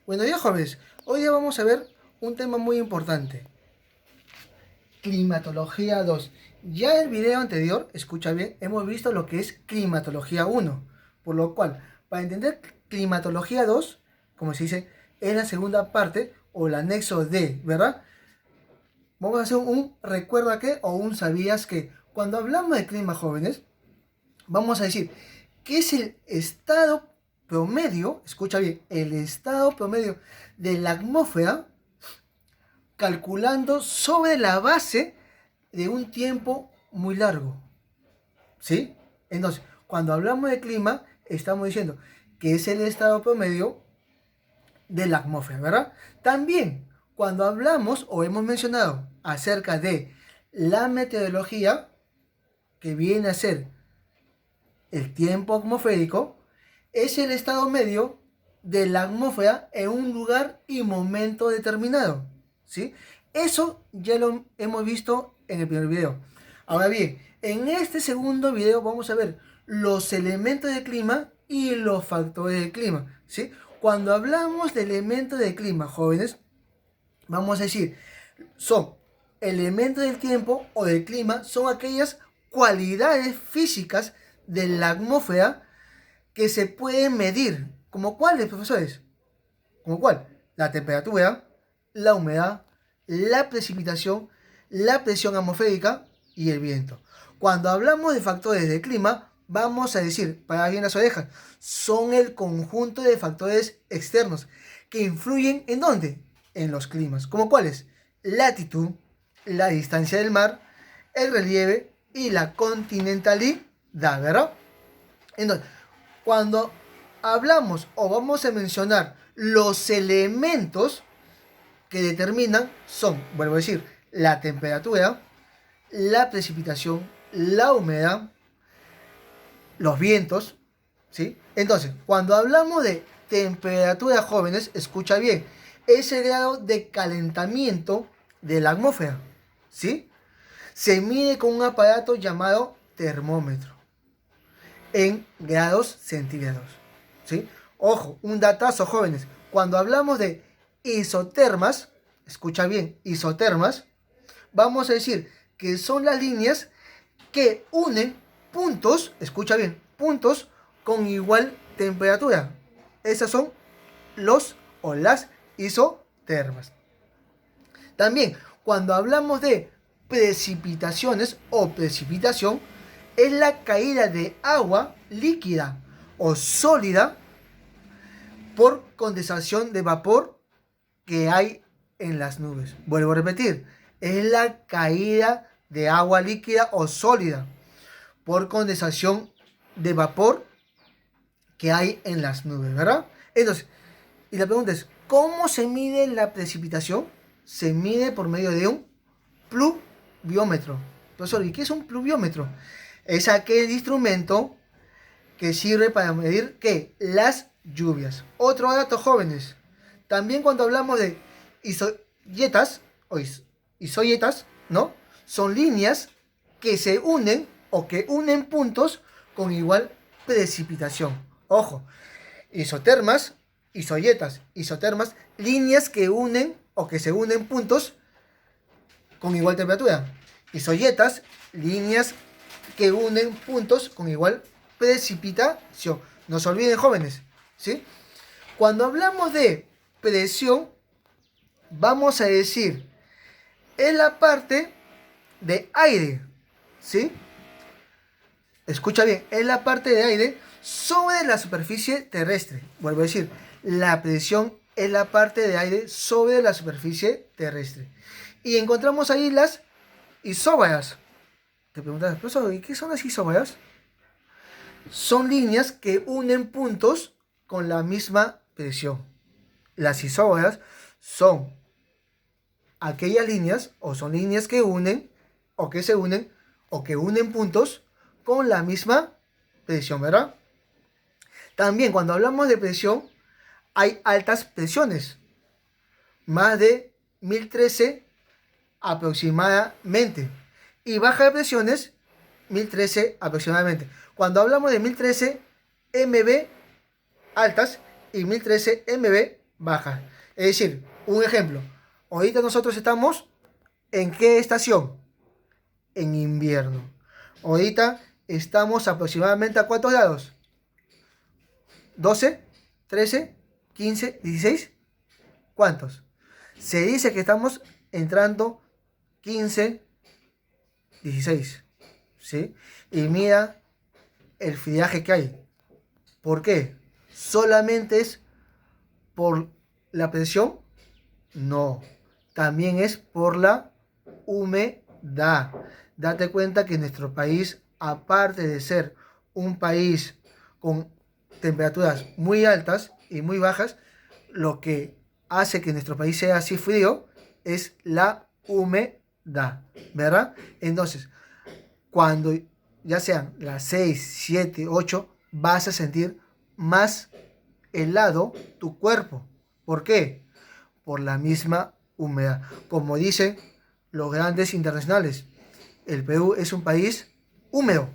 Bueno, ya jóvenes, hoy día vamos a ver un tema muy importante. Climatología 2. Ya en el video anterior, escucha bien, hemos visto lo que es climatología 1. Por lo cual, para entender climatología 2, como se dice, es la segunda parte o el anexo de, ¿verdad? Vamos a hacer un recuerda que o un sabías que. Cuando hablamos de clima, jóvenes, vamos a decir que es el estado promedio, escucha bien, el estado promedio de la atmósfera calculando sobre la base de un tiempo muy largo. ¿Sí? Entonces, cuando hablamos de clima, estamos diciendo que es el estado promedio de la atmósfera, ¿verdad? También, cuando hablamos o hemos mencionado acerca de la meteorología, que viene a ser el tiempo atmosférico, es el estado medio de la atmósfera en un lugar y momento determinado. ¿Sí? Eso ya lo hemos visto en el primer video. Ahora bien, en este segundo video vamos a ver los elementos del clima y los factores del clima. ¿Sí? Cuando hablamos de elementos del clima, jóvenes, vamos a decir, son elementos del tiempo o del clima, son aquellas cualidades físicas de la atmósfera que se pueden medir. ¿Como cuáles, profesores? ¿Como cuál? La temperatura, la humedad, la precipitación, la presión atmosférica y el viento. Cuando hablamos de factores de clima, vamos a decir, para bien las orejas, son el conjunto de factores externos que influyen ¿en dónde? En los climas. ¿Como cuáles? Latitud, la distancia del mar, el relieve y la continentalidad, ¿verdad? Entonces, cuando hablamos o vamos a mencionar los elementos que determinan son, vuelvo a decir, la temperatura, la precipitación, la humedad, los vientos, ¿sí? Entonces, cuando hablamos de temperatura, jóvenes, escucha bien, es el grado de calentamiento de la atmósfera, ¿sí? Se mide con un aparato llamado termómetro en grados centígrados, ¿sí? Ojo, un datazo, jóvenes. Cuando hablamos de isotermas, escucha bien, isotermas, vamos a decir que son las líneas que unen puntos, escucha bien, puntos con igual temperatura. Esas son los o las isotermas. También, cuando hablamos de precipitaciones o precipitación, es la caída de agua líquida o sólida por condensación de vapor que hay en las nubes. Vuelvo a repetir, es la caída de agua líquida o sólida por condensación de vapor que hay en las nubes, ¿verdad? Entonces, y la pregunta es, ¿cómo se mide la precipitación? Se mide por medio de un pluviómetro. Profesor, ¿y qué es un pluviómetro? Es aquel instrumento que sirve para medir ¿qué? Las lluvias. Otro dato, jóvenes. También cuando hablamos de isoyetas o isoyetas, ¿no? Son líneas que se unen o que unen puntos con igual precipitación. Ojo, isotermas, isotermas, líneas que unen o que se unen puntos con igual temperatura. Isoyetas, líneas que unen puntos con igual precipitación. No se olviden, jóvenes, ¿sí? Cuando hablamos de presión, vamos a decir, es la parte de aire, ¿sí? Escucha bien, es la parte de aire sobre la superficie terrestre. Vuelvo a decir, la presión es la parte de aire sobre la superficie terrestre. Y encontramos ahí las isóbaras. Te preguntas, profesor, ¿y qué son las isóbaras? Son líneas que unen puntos con la misma presión. Las isóbaras son aquellas líneas o son líneas que unen o que se unen o que unen puntos con la misma presión, ¿verdad? También cuando hablamos de presión hay altas presiones, más de 1013 aproximadamente, y bajas presiones 1013 aproximadamente. Cuando hablamos de 1013 MB altas y 1013 MB baja. Es decir, un ejemplo. Ahorita nosotros estamos ¿en qué estación? En invierno. Ahorita estamos aproximadamente a ¿cuántos grados? 12, 13, 15, 16. ¿Cuántos? Se dice que estamos entrando 15, 16. ¿Sí? Y mira el friaje que hay. ¿Por qué? ¿Solamente es por la presión? No. También es por la humedad. Date cuenta que nuestro país, aparte de ser un país con temperaturas muy altas y muy bajas, lo que hace que nuestro país sea así frío es la humedad, ¿verdad? Entonces, cuando ya sean las 6, 7, 8, vas a sentir más helado tu cuerpo. ¿Por qué? Por la misma humedad. Como dicen los grandes internacionales, el Perú es un país húmedo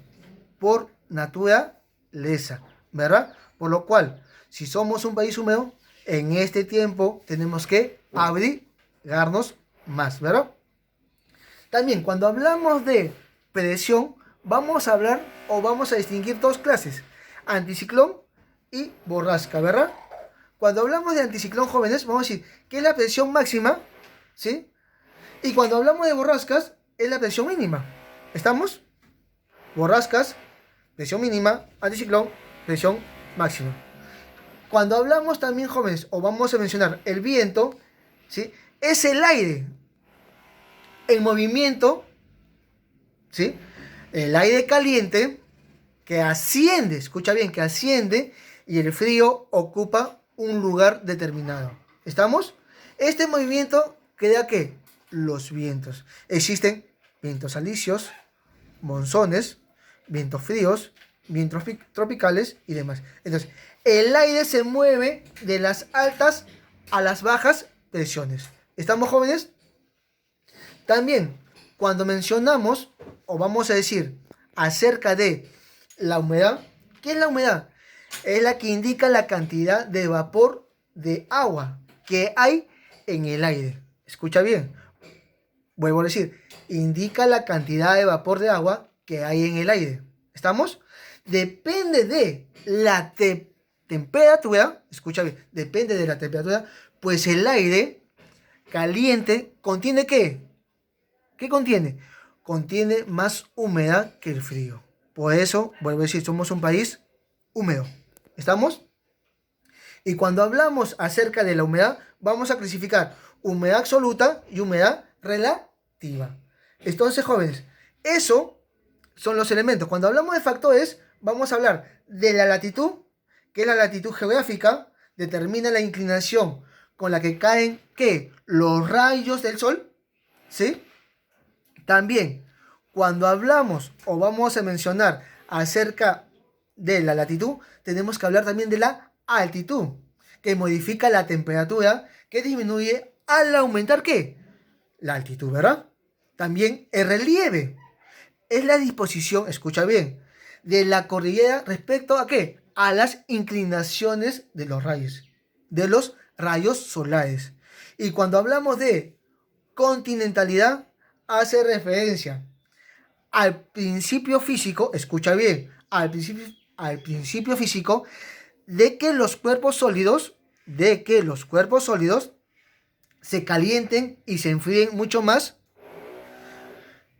por naturaleza, ¿verdad? Por lo cual, si somos un país húmedo, en este tiempo tenemos que abrigarnos más, ¿verdad? También, cuando hablamos de presión, vamos a hablar o vamos a distinguir dos clases, anticiclón y borrasca, ¿verdad? Cuando hablamos de anticiclón, jóvenes, vamos a decir que es la presión máxima, ¿sí? Y cuando hablamos de borrascas, es la presión mínima. ¿Estamos? Borrascas, presión mínima, anticiclón, presión máxima. Cuando hablamos también, jóvenes, o vamos a mencionar el viento, ¿sí? Es el aire en movimiento, ¿sí? El aire caliente que asciende, escucha bien, que asciende y el frío ocupa un lugar determinado. ¿Estamos? Este movimiento crea que los vientos. Existen vientos alisios, monzones, vientos fríos, vientos tropicales y demás. Entonces, el aire se mueve de las altas a las bajas presiones. ¿Estamos, jóvenes? También, cuando mencionamos, o vamos a decir, acerca de la humedad, ¿qué es la humedad? Es la que indica la cantidad de vapor de agua que hay en el aire. Escucha bien. Vuelvo a decir, indica la cantidad de vapor de agua que hay en el aire. ¿Estamos? Depende de la temperatura, escucha bien, depende de la temperatura, pues el aire caliente contiene ¿qué? ¿Qué contiene? Contiene más humedad que el frío. Por eso, vuelvo a decir, somos un país húmedo. ¿Estamos? Y cuando hablamos acerca de la humedad, vamos a clasificar humedad absoluta y humedad relativa. Entonces, jóvenes, eso son los elementos. Cuando hablamos de factores, vamos a hablar de la latitud, que es la latitud geográfica, determina la inclinación con la que caen, ¿qué? Los rayos del sol, ¿sí? También, cuando hablamos o vamos a mencionar acerca de la latitud, tenemos que hablar también de la altitud, que modifica la temperatura, que disminuye al aumentar ¿qué? La altitud, ¿verdad? También el relieve es la disposición, escucha bien, de la cordillera respecto a ¿qué? A las inclinaciones de los rayos solares. Y cuando hablamos de continentalidad, hace referencia al principio físico, escucha bien, al principio físico de que los cuerpos sólidos, se calienten y se enfríen mucho más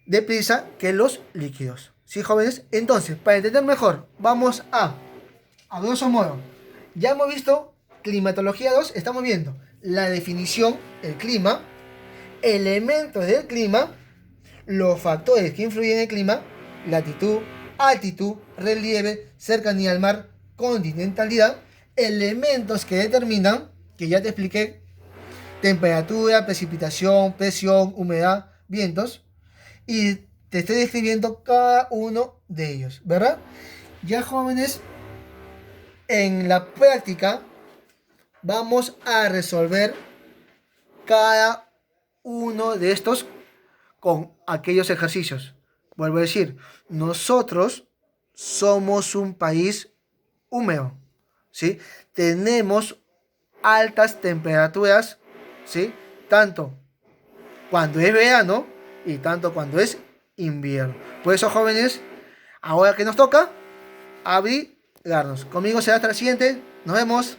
deprisa que los líquidos. ¿Sí, jóvenes? Entonces, para entender mejor, vamos a grosso modo, ya hemos visto climatología 2, estamos viendo la definición, el clima, elementos del clima, los factores que influyen en el clima, latitud, altitud, relieve, cercanía al mar, continentalidad, elementos que determinan, que ya te expliqué, temperatura, precipitación, presión, humedad, vientos, y te estoy describiendo cada uno de ellos, ¿verdad? Ya, jóvenes, en la práctica vamos a resolver cada uno de estos con aquellos ejercicios. Vuelvo a decir, nosotros somos un país húmedo, ¿sí? Tenemos altas temperaturas, ¿sí? Tanto cuando es verano y tanto cuando es invierno. Por eso, jóvenes, ahora que nos toca abrigarnos. Conmigo será hasta la siguiente. Nos vemos.